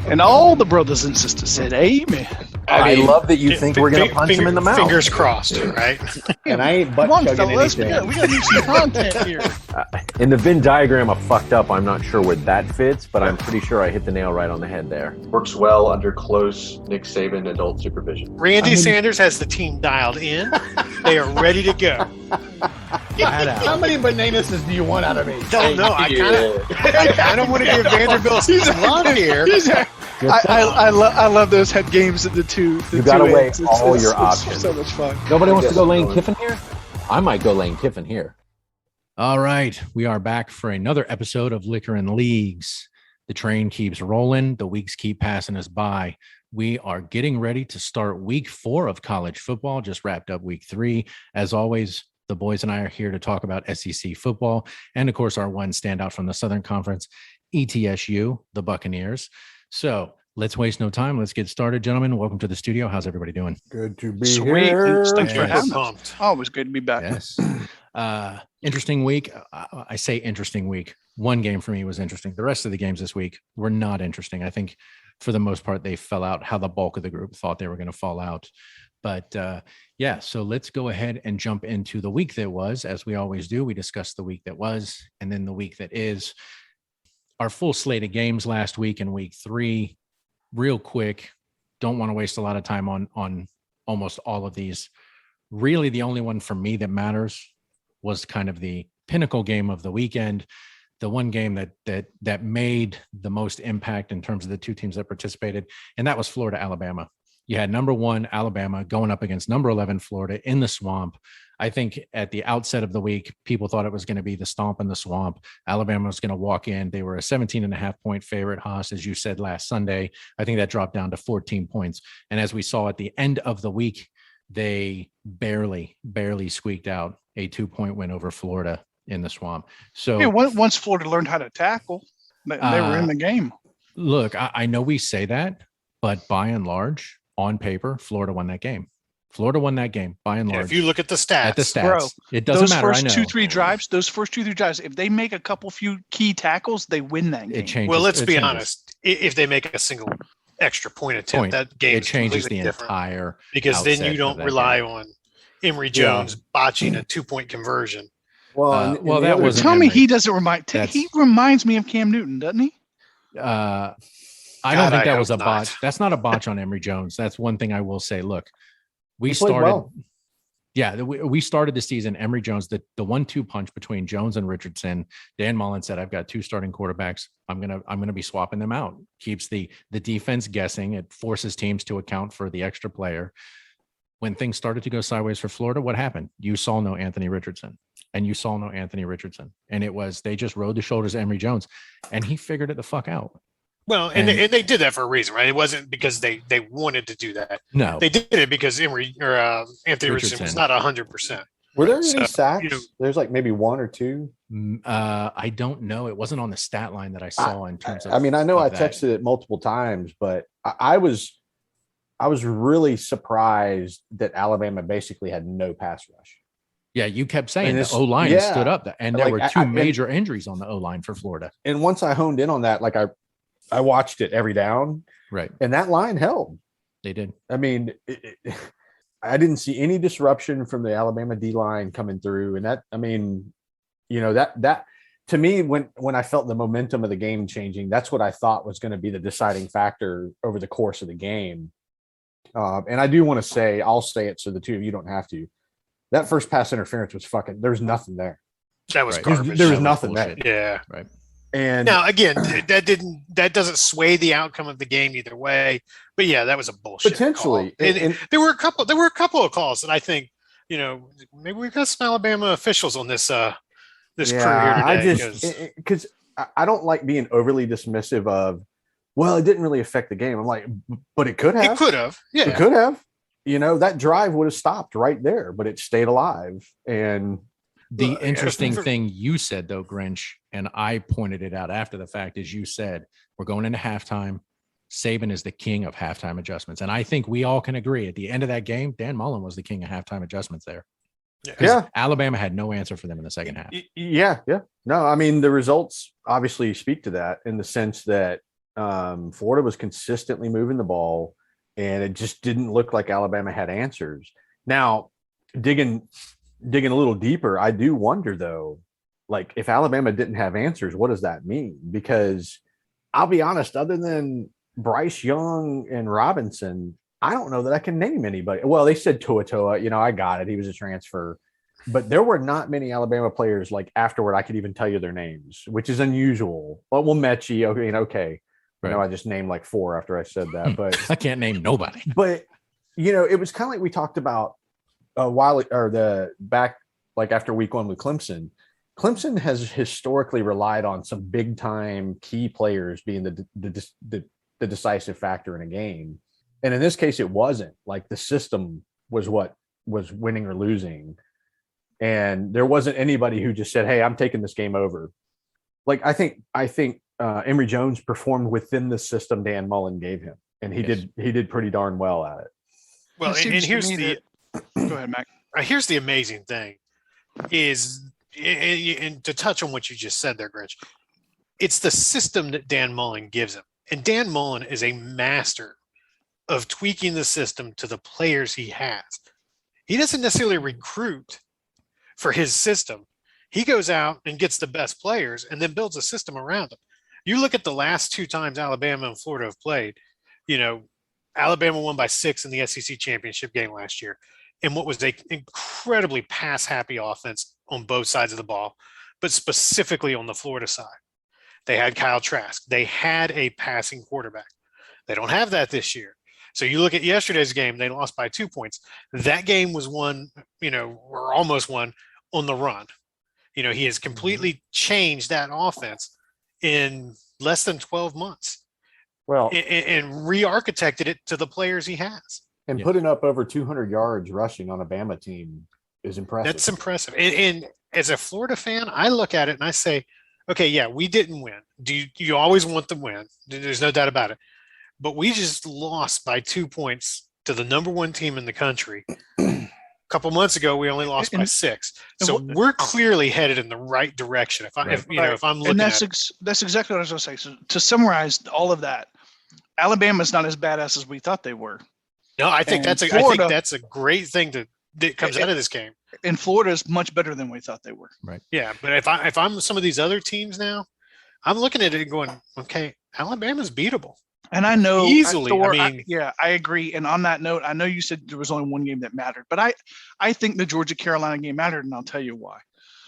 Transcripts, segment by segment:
And all the brothers and sisters said, "Amen." I love that you think we're going to punch him in the mouth. Fingers crossed, right? And I ain't butt chugging anything. We got to do some content here. In the Venn diagram of fucked up, I'm not sure where that fits, but I'm pretty sure I hit the nail right on the head there. Works well under close Nick Saban adult supervision. Randy Sanders has the team dialed in. They are ready to go. How many bananas do you want out of me? Don't know. I kind of want to give Vanderbilt some love here. I love those head games at the two. You got to weigh all your options. It's so much fun. Nobody wants to go Lane Kiffin here? I might go Lane Kiffin here. All right. We are back for another episode of Liquor and Leagues. The train keeps rolling. The weeks keep passing us by. We are getting ready to start week 4 of college football. Just wrapped up week 3. As always, the boys and I are here to talk about SEC football. And of course, our one standout from the Southern Conference, ETSU, the Buccaneers. So let's waste no time. Let's get started, gentlemen. Welcome to the studio. How's everybody doing? Good to be Sweet. here. Thanks for Yes. having us. Always good to be back. Yes. Interesting week. I say interesting week. One game for me was interesting. The rest of the games this week were not interesting. I think for the most part, they fell out how the bulk of the group thought they were going to fall out. But yeah, so let's go ahead and jump into the week that was. As we always do, we discuss the week that was and then the week that is. Our full slate of games last week in week 3, real quick. Don't want to waste a lot of time on almost all of these. Really, the only one for me that matters was kind of the pinnacle game of the weekend. The one game that made the most impact in terms of the two teams that participated, and that was Florida, Alabama. You had number 1 Alabama going up against number 11 Florida in the swamp. I think at the outset of the week, people thought it was going to be the stomp in the swamp. Alabama was going to walk in. They were a 17.5-point favorite, Haas, as you said last Sunday. I think that dropped down to 14 points. And as we saw at the end of the week, they barely squeaked out a 2-point win over Florida in the swamp. So Yeah, once Florida learned how to tackle, they were in the game. Look, I know we say that, but by and large, on paper, Florida won that game. Florida won that game by and large. If you look at the stats, Bro, it doesn't matter. Those first 2-3 drives, if they make a few key tackles, they win that game. It changes. well, let's be honest. If they make a single extra point attempt, that game changes the different, entire because then you don't rely game. on Emory Jones botching a 2-point conversion. Well, that was. Tell me he doesn't he reminds me of Cam Newton, doesn't he? I don't think that was a hope botch. not. That's not a botch on Emory Jones. That's one thing I will say. Look, we He played started. well. Yeah, we started the season. Emory Jones, the 1-2 punch between Jones and Richardson. Dan Mullens said, "I've got 2 starting quarterbacks. I'm gonna be swapping them out." Keeps the defense guessing. It forces teams to account for the extra player. When things started to go sideways for Florida, what happened? You saw no Anthony Richardson, and it was they just rode the shoulders of Emory Jones, and he figured it the fuck out. Well, and they did that for a reason, right? It wasn't because they wanted to do that. No, They did it because Anthony Richardson was not 100%. Were there So, any sacks? you know- There's like maybe 1 or 2. I don't know. It wasn't on the stat line that I saw in terms of. I mean, I know I of that. texted it multiple times, but I was really surprised that Alabama basically had no pass rush. Yeah, you kept saying And the it's- O-line yeah. stood up, and there Like, were 2 I- major injuries on the O-line for Florida. And once I honed in on that, like I watched it every down, Right, and that line held. they did. I mean, I didn't see any disruption from the Alabama D line coming through, and that, I mean, that to me, when I felt the momentum of the game changing, that's what I thought was going to be the deciding factor over the course of the game. And I do want to say, I'll say it so the two of you don't have to. That first pass interference was fucking. There's nothing there. That was Right. garbage. There was That nothing bullshit. there. Yeah. Right. And Now, again, that doesn't sway the outcome of the game either way. But yeah, that was a bullshit potentially, call. And and there were a couple of calls that I think, maybe we've got some Alabama officials on this crew here today. I just because I don't like being overly dismissive of. Well, it didn't really affect the game. I'm like, but it could have. it could have. Yeah. It could have. That drive would have stopped right there, but it stayed alive. And The Well, interesting for- thing you said, though, Grinch, and I pointed it out after the fact, is you said, we're going into halftime. Saban is the king of halftime adjustments. And I think we all can agree at the end of that game, Dan Mullen was the king of halftime adjustments there. Yeah. Alabama had no answer for them in the second half. Yeah. No, I mean, the results obviously speak to that in the sense that Florida was consistently moving the ball, and it just didn't look like Alabama had answers. Now, digging a little deeper, I do wonder though, like if Alabama didn't have answers, what does that mean? Because I'll be honest, other than Bryce Young and Robinson, I don't know that I can name anybody. Well, they said Toa, I got it. He was a transfer. But there were not many Alabama players like afterward I could even tell you their names, which is unusual. Well, Mechie, okay. Right. I just named like 4 after I said that, but I can't name nobody. But it was kind of like we talked about a while or the back, like after week 1 with Clemson. Clemson has historically relied on some big time key players being the decisive factor in a game, and in this case, it wasn't. Like the system was what was winning or losing. And there wasn't anybody who just said, "Hey, I'm taking this game over." Like I think Emory Jones performed within the system Dan Mullen gave him, and he did pretty darn well at it. Well, and here's go ahead, Mac. Here's the amazing thing is, and to touch on what you just said there, Grinch, it's the system that Dan Mullen gives him, and Dan Mullen is a master of tweaking the system to the players he has. He doesn't necessarily recruit for his system. He goes out and gets the best players and then builds a system around them. You look at the last 2 times Alabama and Florida have played, Alabama won by 6 in the SEC championship game last year. And what was an incredibly pass happy offense on both sides of the ball, but specifically on the Florida side. They had Kyle Trask. They had a passing quarterback. They don't have that this year. So you look at yesterday's game, they lost by 2 points. That game was won, or almost won on the run. He has completely changed that offense in less than 12 months. Well, and re-architected it to the players he has. And putting up over 200 yards rushing on a Bama team is impressive. That's impressive. And as a Florida fan, I look at it and I say, okay, yeah, we didn't win. You always want to win. There's no doubt about it. But we just lost by 2 points to the number 1 team in the country. A couple months ago, we only lost by 6. So we're clearly headed in the right direction. If I'm looking and that's exactly what I was going to say. So to summarize all of that, Alabama's not as badass as we thought they were. No, I think that's a great thing that comes out of this game. And Florida is much better than we thought they were. Right. Yeah, but if I'm some of these other teams now, I'm looking at it and going, okay, Alabama's beatable. And I know easily. I agree. And on that note, I know you said there was only one game that mattered, but I think the Georgia Carolina game mattered, and I'll tell you why.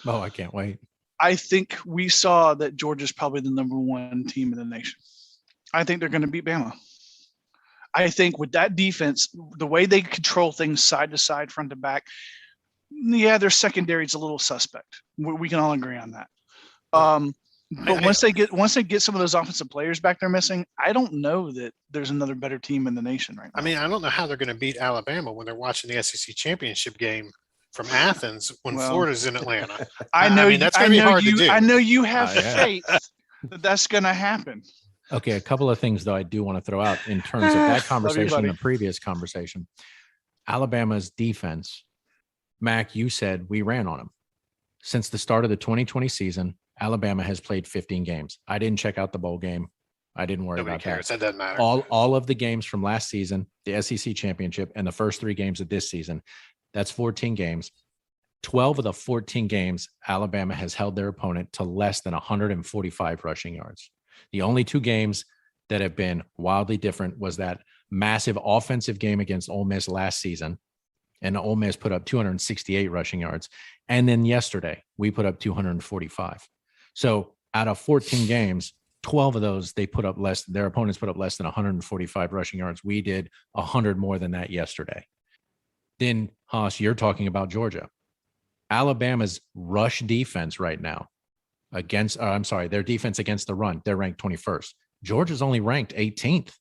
Oh, I can't wait. I think we saw that Georgia's probably the number 1 team in the nation. I think they're going to beat Bama. I think with that defense, the way they control things side to side, front to back, their secondary is a little suspect. We can all agree on that. But once they get some of those offensive players back they're missing, I don't know that there's another better team in the nation right now. I mean, I don't know how they're going to beat Alabama when they're watching the SEC championship game from Athens when Florida's in Atlanta. I know that's going to be hard to do. I know you have faith that that's going to happen. Okay, a couple of things, though, I do want to throw out in terms of that conversation, the previous conversation. Alabama's defense, Mac, you said we ran on them. Since the start of the 2020 season, Alabama has played 15 games. I didn't check out the bowl game. I didn't worry about that. That doesn't matter. All of the games from last season, the SEC championship, and the first 3 games of this season, that's 14 games. 12 of the 14 games, Alabama has held their opponent to less than 145 rushing yards. The only 2 games that have been wildly different was that massive offensive game against Ole Miss last season, and Ole Miss put up 268 rushing yards. And then yesterday, we put up 245. So out of 14 games, 12 of those, their opponents put up less than 145 rushing yards. We did 100 more than that yesterday. Then, Haas, you're talking about Georgia. Alabama's rush defense right now their defense against the run, they're ranked 21st. Georgia's only ranked 18th.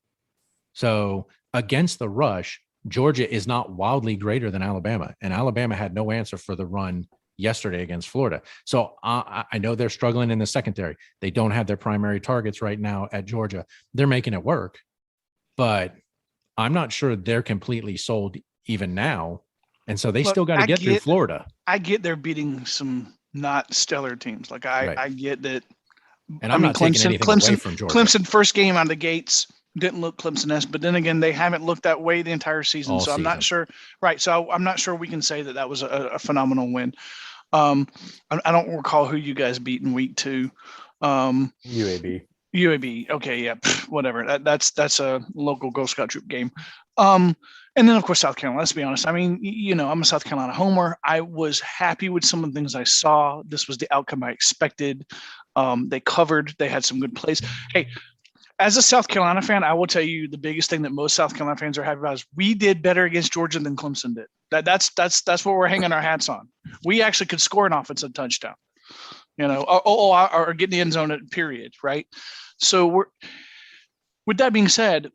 So against the rush, Georgia is not wildly greater than Alabama, and Alabama had no answer for the run yesterday against Florida. So I know they're struggling in the secondary. They don't have their primary targets right now at Georgia. They're making it work, but I'm not sure they're completely sold even now. And so they still got to get through Florida. I get they're beating some not stellar teams. Like I get that And I'm not taking anything away from Georgia. Clemson first game out of the gates didn't look Clemson-esque, but then again, they haven't looked that way the entire season. All so I'm not season. sure. Right. So I'm not sure we can say that was a phenomenal win. I don't recall who you guys beat in week 2. UAB. Okay. Yeah. Whatever. That's a local Girl Scout troop game. And then of course, South Carolina, let's be honest. I mean, I'm a South Carolina homer. I was happy with some of the things I saw. This was the outcome I expected. They covered, they had some good plays. Hey, as a South Carolina fan, I will tell you the biggest thing that most South Carolina fans are happy about is we did better against Georgia than Clemson did. That's what we're hanging our hats on. We actually could score an offensive touchdown, or get in the end zone at period, right? So with that being said,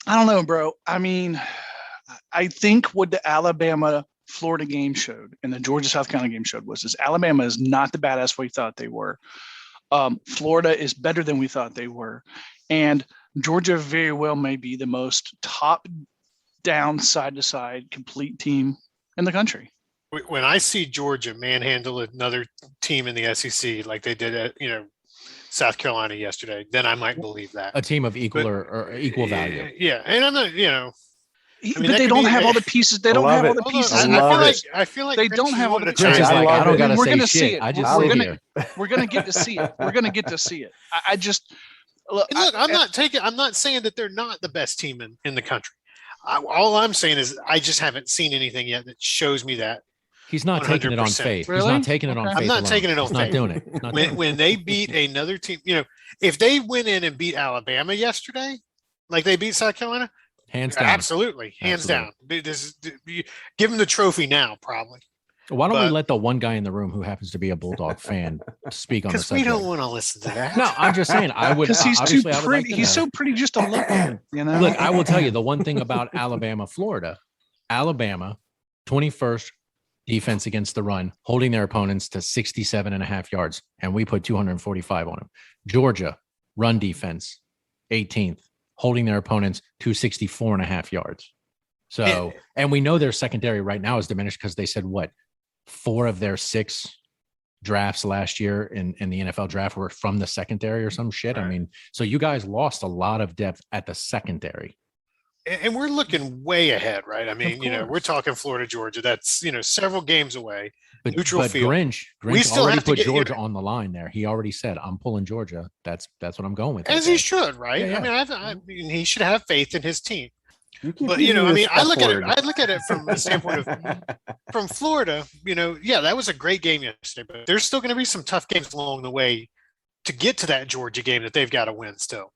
I don't know, bro. I mean, I think what the Alabama-Florida game showed and the Georgia-South Carolina game showed was Alabama is not the badass we thought they were. Florida is better than we thought they were. And Georgia very well may be the most top-down, side-to-side, complete team in the country. When I see Georgia manhandle another team in the SEC like they did at, South Carolina yesterday, then I might believe that. A team of equal or equal value. Yeah. And I'm not, but they don't have all the pieces. They don't have all the pieces. I feel like they don't have all the Grinch is pieces. like, I don't gotta we're say gonna shit. see it. I just sit here. We're gonna get to see it. We're gonna get to see it. I just look. I'm not saying that they're not the best team in the country. All I'm saying is I just haven't seen anything yet that shows me that. He's not taking it on faith. Really? He's not taking it on faith. I'm not taking it on He's faith. not doing it. When they beat another team, if they went in and beat Alabama yesterday, like they beat South Carolina, hands down. Absolutely, hands down. Give them the trophy now, probably. Why don't we let the one guy in the room who happens to be a Bulldog fan speak on the Because subject? we don't want to listen to that. No, I'm just saying I would. Because he's too obviously, I would like pretty. to He's know. so pretty just to look at. Look, I will tell you the one thing about Alabama, Florida. Alabama, 21st defense against the run, holding their opponents to 67.5 yards, and we put 245 on them. Georgia, run defense, 18th, holding their opponents to 64.5 yards. So, and we know their secondary right now is diminished because they said 4 of their 6 drafts last year in the NFL draft were from the secondary or some shit. Right. I mean, so you guys lost a lot of depth at the secondary. And we're looking way ahead, right? I mean, we're talking Florida, Georgia. That's, several games away. But neutral field. Grinch already put Georgia on the line there. He already said, I'm pulling Georgia. That's what I'm going with. As he should, right? Yeah. I mean, he should have faith in his team. But I look at it from the standpoint of from Florida, that was a great game yesterday, but there's still going to be some tough games along the way to get to that Georgia game that they've got to win still.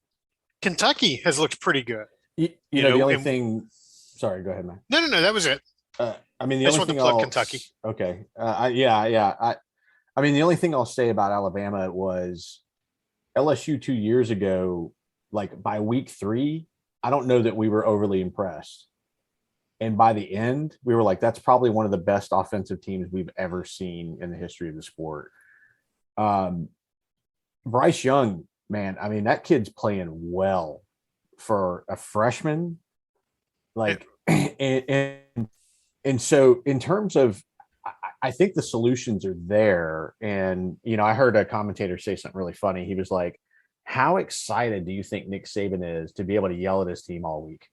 Kentucky has looked pretty good. The only thing. Sorry, go ahead, man. No, that was it. The only thing I'll Kentucky. Okay. I mean, the only thing I'll say about Alabama was LSU 2 years ago, like by week 3, I don't know that we were overly impressed. And by the end, we were like, that's probably one of the best offensive teams we've ever seen in the history of the sport. Bryce Young, man, I mean, that kid's playing well for a freshman. Like, and so in terms of, I think the solutions are there. And, I heard a commentator say something really funny. He was like, how excited do you think Nick Saban is to be able to yell at his team all week?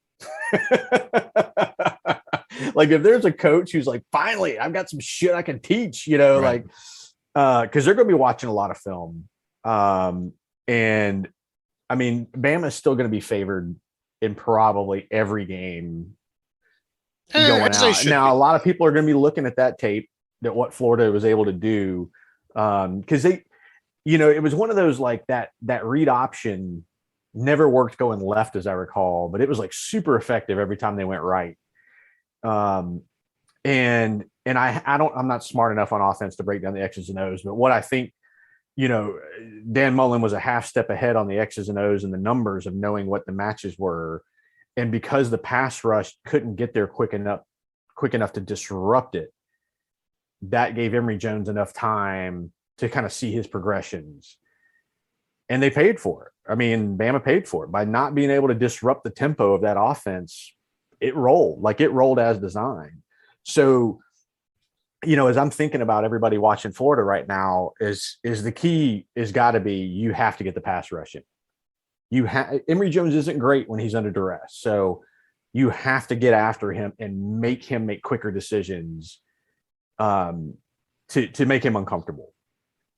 Like if there's a coach who's like, finally, I've got some shit I can teach, right. Because they're going to be watching a lot of film. And I mean, Bama's still going to be favored in probably every game going out. Now, a lot of people are going to be looking at that tape, that what Florida was able to do, because they, it was one of those like that read option never worked going left, as I recall, but it was like super effective every time they went right. And I'm not smart enough on offense to break down the X's and O's, but what I think, Dan Mullen was a half step ahead on the X's and O's and the numbers of knowing what the matches were. And because the pass rush couldn't get there quick enough to disrupt it, that gave Emory Jones enough time to kind of see his progressions. And they paid for it. I mean, Bama paid for it by not being able to disrupt the tempo of that offense. It rolled as designed. So as I'm thinking about everybody watching Florida right now, is the key is got to be you have to get the pass rush in. Emory Jones isn't great when he's under duress, so you have to get after him and make him make quicker decisions, to make him uncomfortable.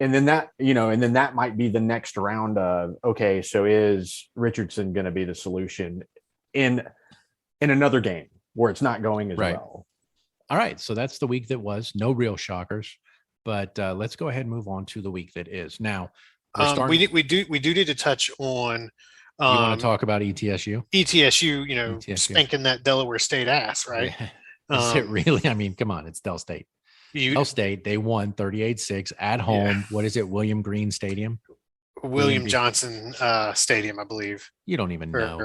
And then that might be the next round of, okay, so is Richardson going to be the solution in another game where it's not going as well? All right. So that's the week that was. No real shockers, but let's go ahead and move on to the week that is. Now, we do need to touch on. You want to talk about ETSU? ETSU, ETSU. spanking that Delaware State ass, right? Yeah. Is it really? I mean, come on, it's Del State. Del State, they won 38-6 at home. Yeah. What is it? William Green Stadium? William Johnson Stadium, I believe. You don't even know.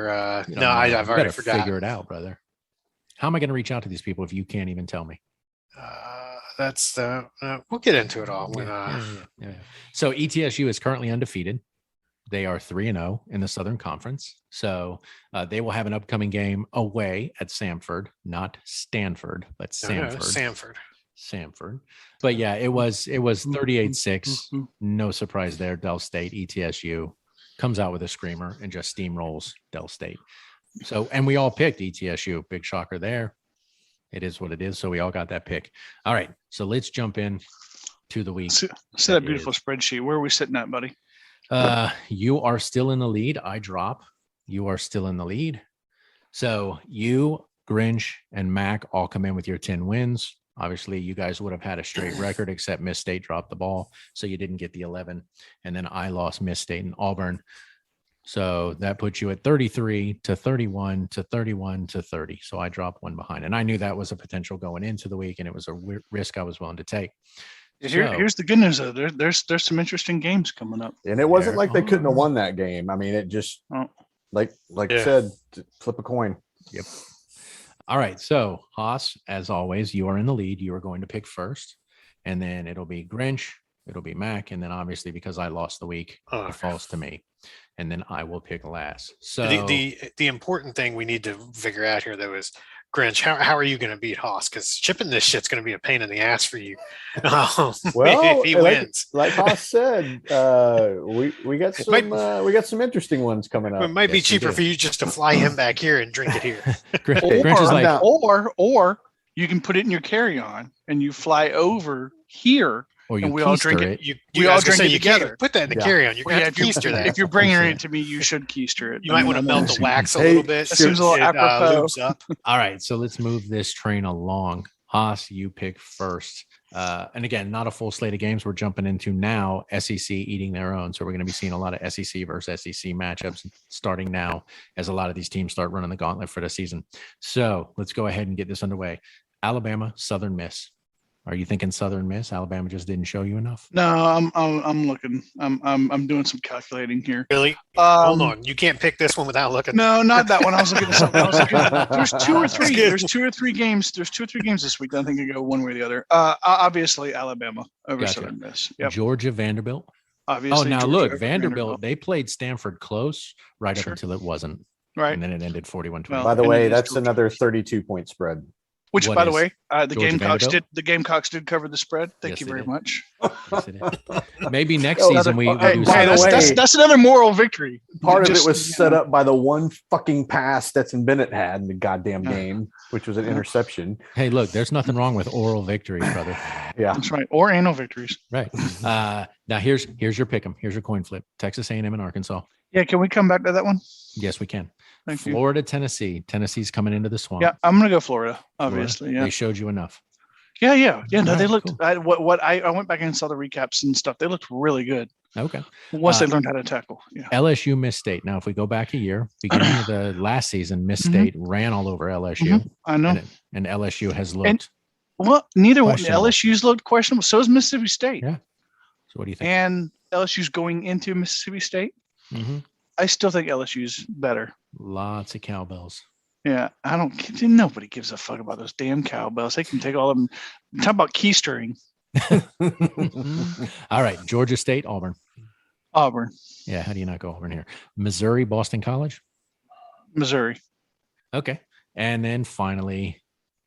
I've already forgot. Figure it out, brother. How am I going to reach out to these people if you can't even tell me? We'll get into it all. Yeah. So ETSU is currently undefeated. They are 3-0 in the Southern Conference. So they will have an upcoming game away at Samford, not Stanford, but Samford. Samford. But yeah, it was 38-6. No surprise there. Del State, ETSU comes out with a screamer and just steamrolls Del State. So, and we all picked ETSU. Big shocker there. It is what it is. So we all got that pick. All right. So let's jump in to the week. See that beautiful spreadsheet. Where are we sitting at, buddy? You are still in the lead. I drop. You are still in the lead. So you, Grinch, and Mac all come in with your 10 wins. Obviously, you guys would have had a straight record, except Miss State dropped the ball, so you didn't get the 11. And then I lost Miss State and Auburn. So that puts you at 33 to 31 to 31 to 30. So I dropped one behind. And I knew that was a potential going into the week, and it was a risk I was willing to take. Here's the good news, though. There's some interesting games coming up. And it wasn't like they couldn't have won that game. I mean, it just, like I said, flip a coin. Yep. All right. So, Haas, as always, you are in the lead. You are going to pick first. And then it'll be Grinch. It'll be Mac. And then obviously, because I lost the week, it falls to me. And then I will pick last. So the important thing we need to figure out here, though, is Grinch, how are you going to beat Haas? Because shipping this shit's going to be a pain in the ass for you. Well, if he wins, like Haas said, we got some interesting ones coming up. It might be cheaper for you just to fly him back here and drink it here. Grinch is like, or you can put it in your carry-on and you fly over here. Or and we all drink it. We all drink it together. Put that in the carry-on. You're going to have to keister that. If you're bringing it to me, you should keister it. You might want to melt the wax a little bit. That seems a little apropos. Up. All right, so let's move this train along. Haas, you pick first. And again, not a full slate of games. We're jumping into now SEC eating their own. So we're going to be seeing a lot of SEC versus SEC matchups starting now as a lot of these teams start running the gauntlet for the season. So let's go ahead and get this underway. Alabama, Southern Miss. Are you thinking Southern Miss? Alabama just didn't show you enough. No, I'm looking. I'm doing some calculating here. Really? Hold on. You can't pick this one without looking. No, not that one. I was looking at something. There's two or three games. There's 2 or 3 games this week that I think I go one way or the other. Obviously Alabama over Southern Miss. Yep. Georgia, Vanderbilt. Obviously. Oh, now look, Vanderbilt. They played Stanford close up until it wasn't. Right. And then it ended 41-20. By the way, that's another 32-point spread. Which, by the way, the Gamecocks did cover the spread. Thank you very much. Yes, it is. Maybe next season we do. That's another moral victory. Part of it was set up by the one fucking pass Stetson Bennett had in the goddamn game, which was an interception. Hey, look, there's nothing wrong with oral victories, brother. Yeah, that's right. Or anal victories. Right. Now here's your pick 'em. Here's your coin flip. Texas A&M and Arkansas. Yeah, can we come back to that one? Yes, we can. Thank you. Florida, Tennessee. Tennessee's coming into the swamp. Yeah, I'm gonna go Florida. Obviously, yeah. They showed you enough. Yeah. No, they looked. Cool. I went back and saw the recaps and stuff. They looked really good. Okay. Once they learned how to tackle. Yeah. LSU, Miss State. Now, if we go back a year, beginning of the last season, Miss State ran all over LSU. I know. And LSU has looked. Neither one. LSU's looked questionable. So is Mississippi State. Yeah. So what do you think? And LSU's going into Mississippi State. Mm-hmm. I still think LSU's better. Lots of cowbells. Yeah, nobody gives a fuck about those damn cowbells. They can take all of them. Talk about keystering. All right, Georgia State, Auburn. Auburn. Yeah, how do you not go Auburn here? Missouri, Boston College. Missouri. Okay, and then finally,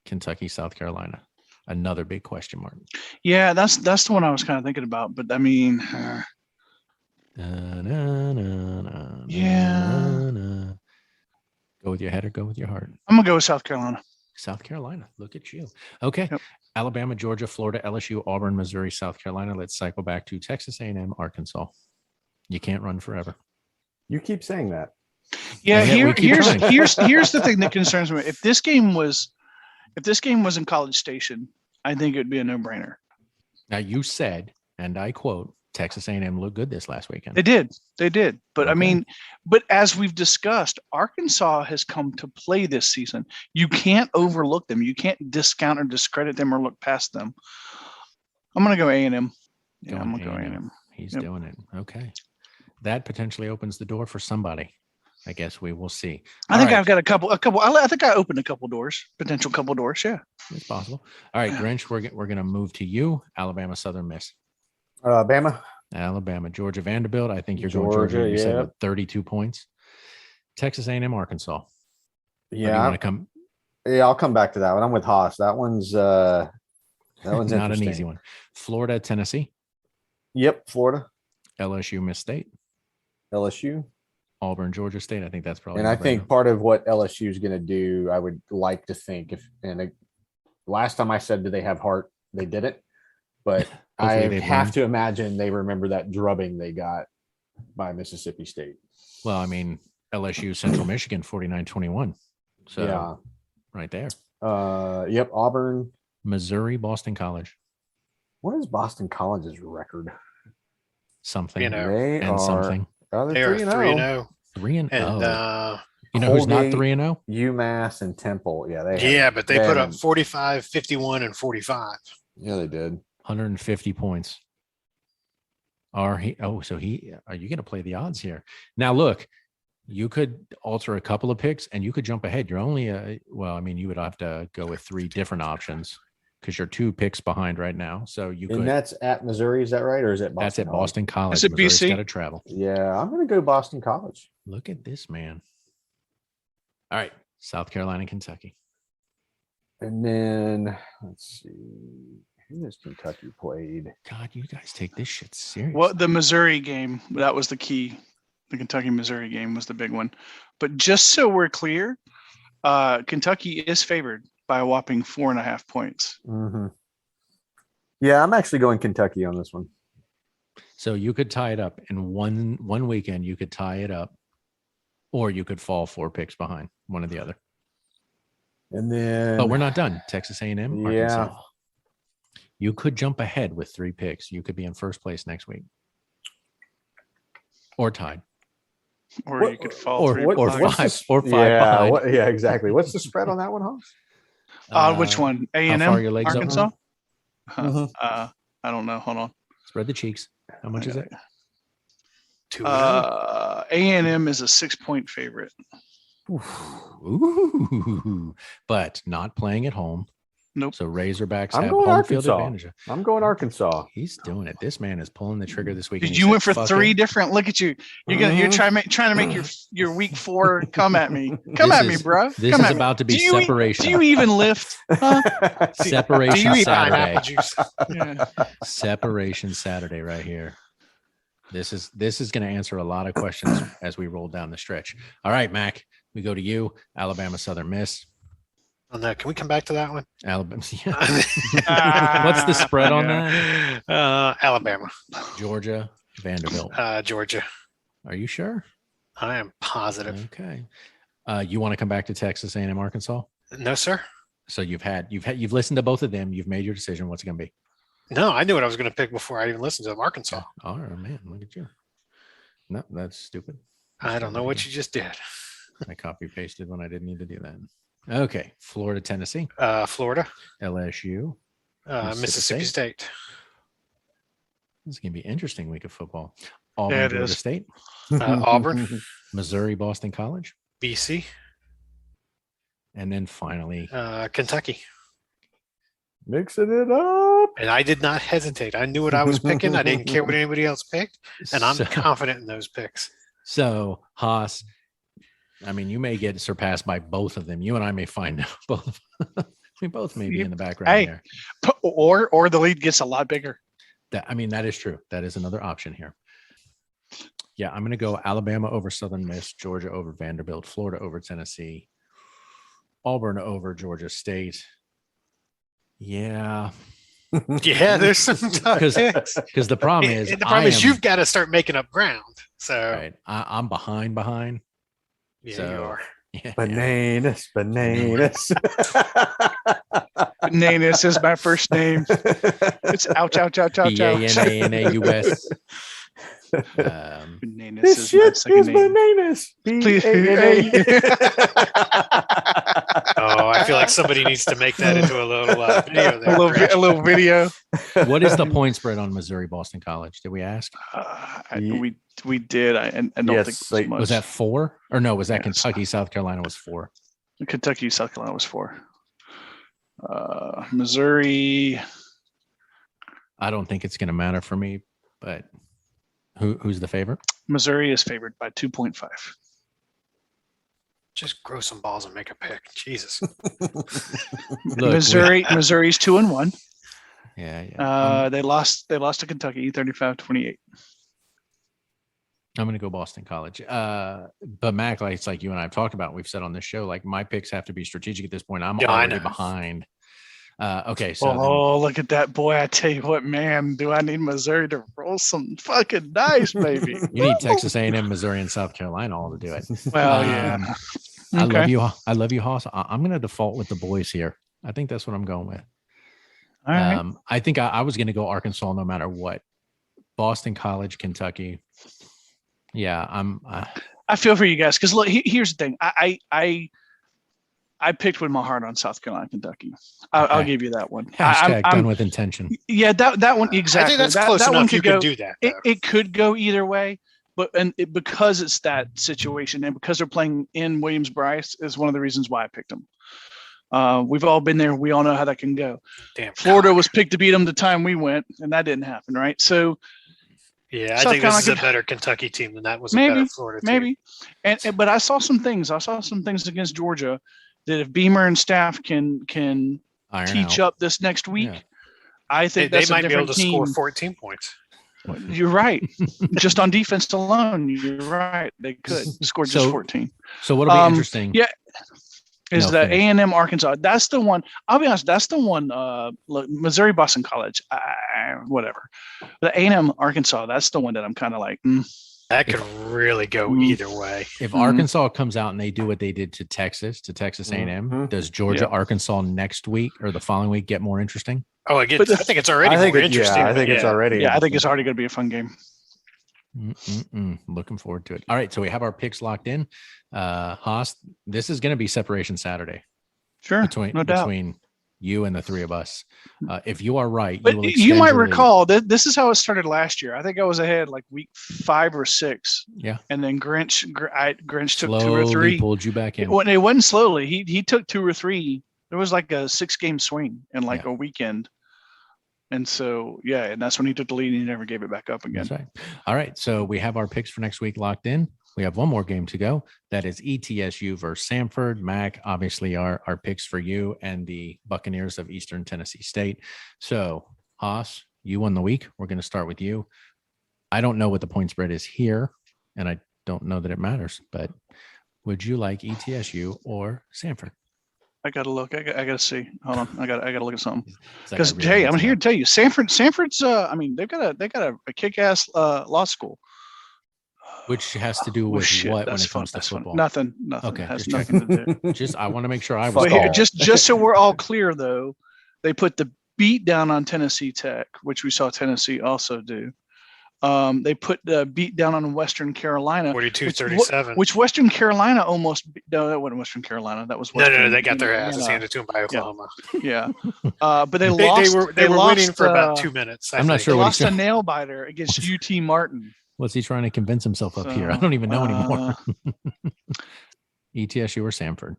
Kentucky, South Carolina. Another big question mark. Yeah, that's the one I was kind of thinking about. But I mean, yeah. Go with your head or go with your heart. I'm gonna go with South Carolina. South Carolina. Look at you. Okay. Yep. Alabama, Georgia, Florida, LSU, Auburn, Missouri, South Carolina. Let's cycle back to Texas A&M, Arkansas. You can't run forever. You keep saying that. Yeah, Yeah, we keep trying. here's the thing that concerns me. If this game was in College Station, I think it would be a no-brainer. Now you said, and I quote, Texas A&M looked good this last weekend. They did. But I Okay. mean, but as we've discussed, Arkansas has come to play this season. You can't overlook them. You can't discount or discredit them or look past them. I'm gonna go A&M. Yeah, I'm gonna go A&M. He's Yep. doing it. Okay. That potentially opens the door for somebody. I guess we will see. I All think right. I've got a couple. I think I opened a couple doors, potential couple doors. Yeah. It's possible. All right, Yeah. Grinch, we're going to move to you. Alabama, Southern Miss. Bama. Alabama, Georgia, Vanderbilt. I think you're going Georgia, Georgia. You said yeah. what, 32 points. Texas A&M, Arkansas. Or do you Yeah, want to come? I'll come back to that one. I'm with Haas. That one's Not an interesting. easy one. Florida, Tennessee, Yep, Florida, LSU, Miss State, LSU. Auburn, Georgia State. I think that's probably. And I no-brainer. think part of what LSU is going to do, I would like to think, last time I said, do they have heart? They didn't. But I Hopefully they've have learned. to imagine they remember that drubbing they got by Mississippi State. Well, I mean, LSU, Central Michigan, 49-21. So Yeah. right there. Yep, Auburn. Missouri, Boston College, What is Boston College's record? something You know, They and are something. They are 3-0. 3-0. And You know who's not Colgate, 3-0? UMass and Temple. Yeah, but they put up haven't- 45, 51, and 45. Yeah, they did. 150 points. Are you going to play the odds here? Now, look, you could alter a couple of picks and you could jump ahead. You're only, you would have to go with 3 different options because you're 2 picks behind right now. So you And could. that's at Missouri, is that right? Or is it Boston? That's at College? Boston College. Is it Missouri's BC? got to travel. Yeah, I'm going to go Boston College. Look at this man. All right, South Carolina, Kentucky. And then let's see. Who has Kentucky played? God, you guys take this shit serious. Well, the Missouri game, that was the key. The Kentucky Missouri game was the big one. But just so we're clear, Kentucky is favored by a whopping 4.5 points. Mm-hmm. Yeah, I'm actually going Kentucky on this one. So you could tie it up in one weekend. You could tie it up, or you could fall 4 picks behind, one or the other. And then, But we're not done. Texas A&M, Arkansas. yeah, You could jump ahead with 3 picks. You could be in first place next week, or tied, Or What- you could fall or 3 or behind. five, or 5 yeah, behind. yeah, exactly. What's the spread on that one, Hans? Which one? A&M, far are your legs open? Arkansas? Mhm. I don't know. Hold on. Spread the cheeks. How much is it? 2-0. A&M is a 6-point favorite. Ooh, but not playing at home. Nope. So Razorbacks I'm have going home field Arkansas. advantage. I'm going Arkansas. He's doing it. This man is pulling the trigger this week. Dude, you went for 3 different. Look at you. You're trying to make your week 4 come at me. Come This at me, is- bro. This Come is at me. about to be Do you eat- separation. Do you even lift? Huh? Do Separation you eat Saturday. pineapple juice? Yeah. Separation Saturday right here. This is going to answer a lot of questions as we roll down the stretch. All right, Mac, we go to you. Alabama, Southern Miss. Oh, no, can we come back to that one? Alabama. Yeah. What's the spread on that? Alabama, Georgia, Vanderbilt. Georgia. Are you sure? I am positive. Okay. You want to come back to Texas A&M, Arkansas? No, sir. So you've listened to both of them. You've made your decision. What's it going to be? No, I knew what I was going to pick before I even listened to them. Arkansas. All right, man. Look at you. No, that's stupid. I don't know what you just did. I copy pasted when I didn't need to do that. Okay. Florida, Tennessee, Florida, LSU. Mississippi State. This is going to be an interesting week of football. Auburn, Yeah, it Georgia is. State, Auburn, Missouri, Boston College, BC, and then finally, Kentucky. Mixing it up. And I did not hesitate. I knew what I was picking. I didn't care what anybody else picked. And I'm so, confident in those picks. so Haas, I mean, you may get surpassed by both of them. You and I may find out both. We both may be in the background Hey. there. Or the lead gets a lot bigger. That is true. That is another option here. Yeah, I'm going to go Alabama over Southern Miss, Georgia over Vanderbilt, Florida over Tennessee, Auburn over Georgia State. Yeah. Yeah, there's some tough picks. Because the problem is, And the problem is you've got to start making up ground. So right. I'm behind. yeah, So- you are. Yeah. Bananas. Bananas is my first name. It's ouch, ouch, ouch, ouch, ouch. B-A-N-A-N-A-U-S. Bananas This is my shit second is name. bananas. Please. Oh, I feel like somebody needs to make that into a little video there. Grinch. a little video. What is the point spread on Missouri Boston College? Did we ask? We did. I don't Yes, think it was like- much. Was that 4? Or no, was that Yes. Kentucky, South Carolina was 4? Kentucky, South Carolina was 4. Missouri. I don't think it's going to matter for me, but who's the favorite? Missouri is favored by 2.5. Just grow some balls and make a pick. Jesus. Look, Missouri's 2-1. Yeah. They lost to Kentucky 35-28. I'm going to go Boston College. But Mac, like it's like you and I have talked about, we've said on this show, like my picks have to be strategic at this point. I'm Yeah, I already know. behind. Okay, so then- Oh, look at that boy. I tell you what, man, do I need Missouri to roll some fucking dice, baby. you need Texas A&M, Missouri, and South Carolina all to do it. Well, yeah. I love Okay. you. I love you, Hoss. I'm going to default with the boys here. I think that's what I'm going with. All right. I think I was going to go Arkansas no matter what. Boston College, Kentucky. Yeah, I feel for you guys because look, here's the thing. I picked with my heart on South Carolina, Kentucky. I'll Okay. give you that one. hashtag done with intention. Yeah, that one exactly. I think that's that, close that one enough. You could go. can do that. It, though. it could go either way, but because it's that situation and because they're playing in Williams-Brice is one of the reasons why I picked them. We've all been there. We all know how that can go. Damn. Florida cock. was picked to beat them the time we went, and that didn't happen, right? So Yeah, I South think this is a Carolina better Kentucky team than that was a Maybe, better Florida team. maybe, but I saw some things. I saw some things against Georgia that if Beamer and staff can Iron teach out. up this next week, Yeah. I They, think they that's a might be able different to team. score 14 points. You're right. Just on defense alone, you're right. They could score just So- 14. So what'll be interesting? yeah, Is No, the finish. A&M Arkansas? That's the one. I'll be honest. That's the one. Look, Missouri Boston College, whatever. The A&M Arkansas. That's the one that I'm kind of like. That could really go Mm. either way. If Mhm. Arkansas comes out and they do what they did to Texas A&M, Mhm. does Georgia Arkansas next week or the following week get more interesting? Oh, I get. But I think it's already I think more it, interesting. yeah, I think it's already. Yeah, I think it's already going to be a fun game. Looking forward to it. All right, so we have our picks locked in. Haas, this is going to be separation Saturday Sure, between no doubt. between you and the three of us. If you are right, But will you extend might your lead. recall that this is how it started last year. I think I was ahead like week 5 or 6, Yeah, and then Grinch took 2 or slowly 3. pulled you back in. It wasn't slowly. He took 2 or 3. There was like a 6-game swing in like Yeah. a weekend, and so yeah, and that's when he took the lead and he never gave it back up again. That's right. All right, so we have our picks for next week locked in. We have one more game to go. That is ETSU versus Samford. Mac, obviously, our picks for you and the Buccaneers of Eastern Tennessee State. So, Haas, you won the week. We're going to start with you. I don't know what the point spread is here, and I don't know that it matters, but would you like ETSU or Samford? I gotta look. I gotta see. Hold on. I gotta look at something. It's like Because I really hey, need I'm to here know. to tell you, Sanford's. I mean, they got a kick-ass law school. Which has to do Oh, with shit, what when that's it fun, comes to that's fun. football? Nothing. Okay, It has just nothing to do. Just I want to make sure I was Fuck But here, all. just so we're all clear, though, they put the beat down on Tennessee Tech, which we saw Tennessee also do. They put the beat down on Western Carolina, 42-37. which Western Carolina almost. No, that wasn't Western Carolina. That was No, Western, they got their asses Indiana. handed to them by Oklahoma. Yeah, but they They lost. were lost, winning for about 2 minutes. I'm not They sure what lost he's a nail biter against UT Martin. What's he trying to convince himself of here? I So, don't even know anymore. ETSU or Samford?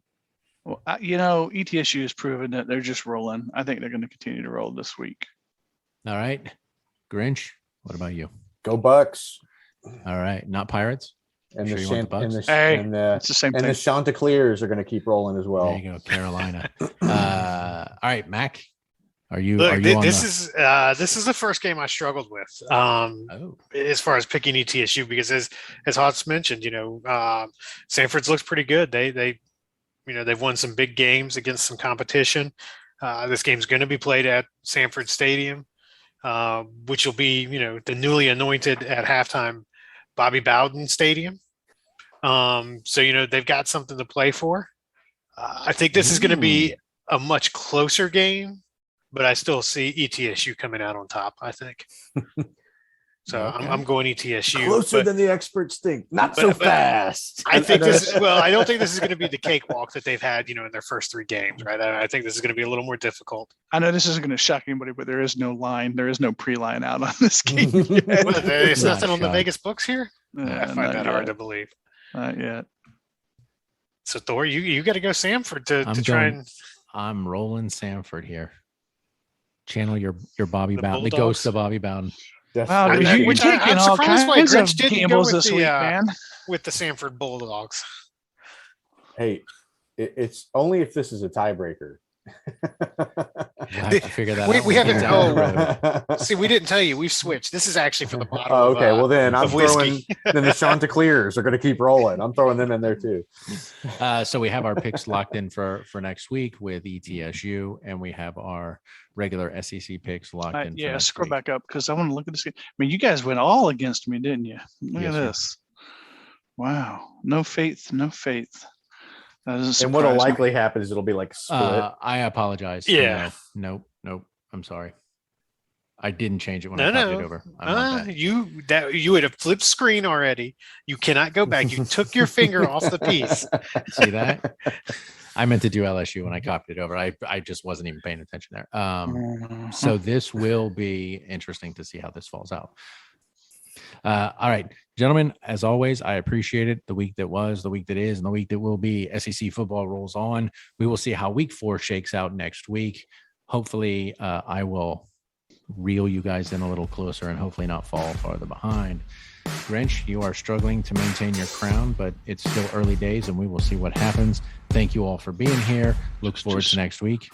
Well, ETSU has proven that they're just rolling. I think they're going to continue to roll this week. All right. Grinch, what about you? Go Bucks All right. Not Pirates? and Sure the you want the and Bucks? the Hey, It's the same and thing. the Chanticleers are going to keep rolling as well. There you go. Carolina. right, Mac. Are you? Look, are you on this the, is the first game I struggled with Oh, as far as picking ETSU because as Hotz mentioned, Sanford's looks pretty good. They've won some big games against some competition. This game's going to be played at Sanford Stadium, which will be the newly anointed at halftime Bobby Bowden Stadium. So they've got something to play for. I think this is going to be a much closer game. But I still see ETSU coming out on top, I think. So Okay. I'm going ETSU. Closer than the experts think. Not so fast. I think I don't think this is going to be the cakewalk that they've had, in their first 3 games, right? I think this is going to be a little more difficult. I know this isn't going to shock anybody, but there is no line. There is no pre-line out on this game yet. Well, there's Not nothing on the shocked. Vegas books here. I Not find that hard to yet. believe. Not yet. So Thor, you got to go Samford to try and I'm rolling Sanford here. Channel your Bobby The Bowden, the Bulldogs? ghost of Bobby Bowden. Wow, I- dude, I- you're which I- taking I'm all surprised why kinds of Grinch didn't go gambles with this the, week, man. with the Sanford Bulldogs. Hey, it's only if this is a tiebreaker. We'll have to figure that We- out. we when haven't- get down the road. See, we didn't tell you. We've switched. This is actually for the bottom. Oh, okay. Well, then I'm of whiskey. throwing. Then the Chanticleers are going to keep rolling. I'm throwing them in there too. So we have our picks locked in for next week with ETSU, and we have our regular SEC picks locked in. For Yeah, next scroll week. back up because I want to look at this game. I mean, you guys went all against me, didn't you? Look Yes, at sir. this. Wow. No faith. No faith. That doesn't And what'll surprise me. likely happen is it'll be like split. I apologize. Yeah. Nope. I'm sorry. I didn't change it when No, I copied no. it over. I'm not You would have flipped screen already. You cannot go back. You took your finger off the piece. See that? I meant to do LSU when I copied it over. I just wasn't even paying attention there. So this will be interesting to see how this falls out. All right, gentlemen, as always, I appreciate it. The week that was, the week that is, and the week that will be, SEC football rolls on. We will see how week 4 shakes out next week. Hopefully, I will reel you guys in a little closer and hopefully not fall farther behind. Grinch, you are struggling to maintain your crown, but it's still early days and we will see what happens. Thank you all for being here. Look forward to next week.